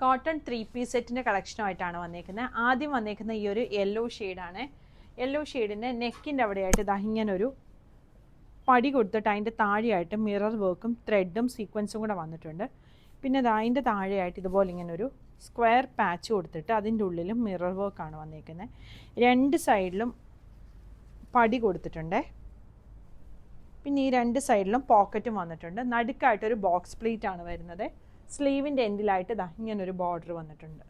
Cotton 3 piece സെറ്റിൻ്റെ കളക്ഷനുമായിട്ടാണ് വന്നേക്കുന്നത്. ആദ്യം വന്നേക്കുന്ന ഈ ഒരു യെല്ലോ ഷെയ്ഡാണ്. യെല്ലോ ഷെയ്ഡിൻ്റെ നെക്കിൻ്റെ അവിടെയായിട്ട് ഇതാ ഇങ്ങനൊരു പടി കൊടുത്തിട്ട് അതിൻ്റെ താഴെയായിട്ട് മിറർ വർക്കും ത്രെഡും സീക്വൻസും കൂടെ വന്നിട്ടുണ്ട്. പിന്നെ അതിൻ്റെ താഴെയായിട്ട് ഇതുപോലെ ഇങ്ങനൊരു സ്ക്വയർ പാച്ച് കൊടുത്തിട്ട് അതിൻ്റെ ഉള്ളിലും മിറർ വർക്കാണ് വന്നേക്കുന്നത്. രണ്ട് സൈഡിലും പടി കൊടുത്തിട്ടുണ്ട്. പിന്നെ ഈ രണ്ട് സൈഡിലും പോക്കറ്റും വന്നിട്ടുണ്ട്. നടുക്കായിട്ടൊരു ബോക്സ് പ്ലീറ്റ് ആണ് വരുന്നത്. സ്ലീവിൻ്റെ എൻഡിലായിട്ട് ഇതാ ഇങ്ങനൊരു ബോർഡർ വന്നിട്ടുണ്ട്.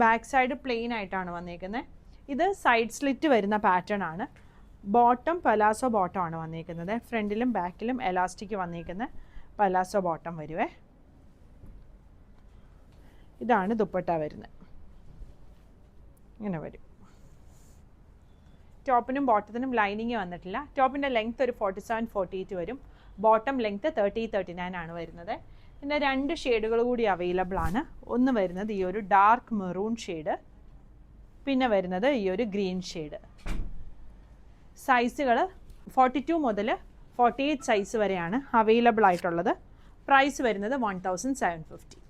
ബാക്ക് സൈഡ് പ്ലെയിൻ ആയിട്ടാണ് വന്നേക്കുന്നത്. ഇത് സൈഡ് സ്ലിറ്റ് വരുന്ന പാറ്റേൺ ആണ്. ബോട്ടം പലാസോ ബോട്ടം ആണ് വന്നേക്കുന്നത്. ഫ്രണ്ടിലും ബാക്കിലും എലാസ്റ്റിക് വന്നേക്കുന്ന പലാസോ ബോട്ടം വരുവേ. ഇതാണ് ദുപ്പട്ട വരുന്നത്. ഇങ്ങനെ വരും. ടോപ്പിനും ബോട്ടത്തിനും ലൈനിങ് വന്നിട്ടില്ല. ടോപ്പിൻ്റെ ലെങ്ത്ത് ഒരു 47-48 വരും. ബോട്ടം ലെങ്ത്ത് 30-39 ആണ് വരുന്നത്. പിന്നെ രണ്ട് ഷെയ്ഡുകൾ കൂടി അവൈലബിൾ ആണ്. ഒന്ന് വരുന്നത് ഈ ഒരു ഡാർക്ക് മെറൂൺ ഷെയ്ഡ്, പിന്നെ വരുന്നത് ഈ ഒരു ഗ്രീൻ ഷെയ്ഡ്. സൈസുകൾ 42 മുതൽ 48 സൈസ് വരെയാണ് അവൈലബിൾ ആയിട്ടുള്ളത്. പ്രൈസ് വരുന്നത് 1750.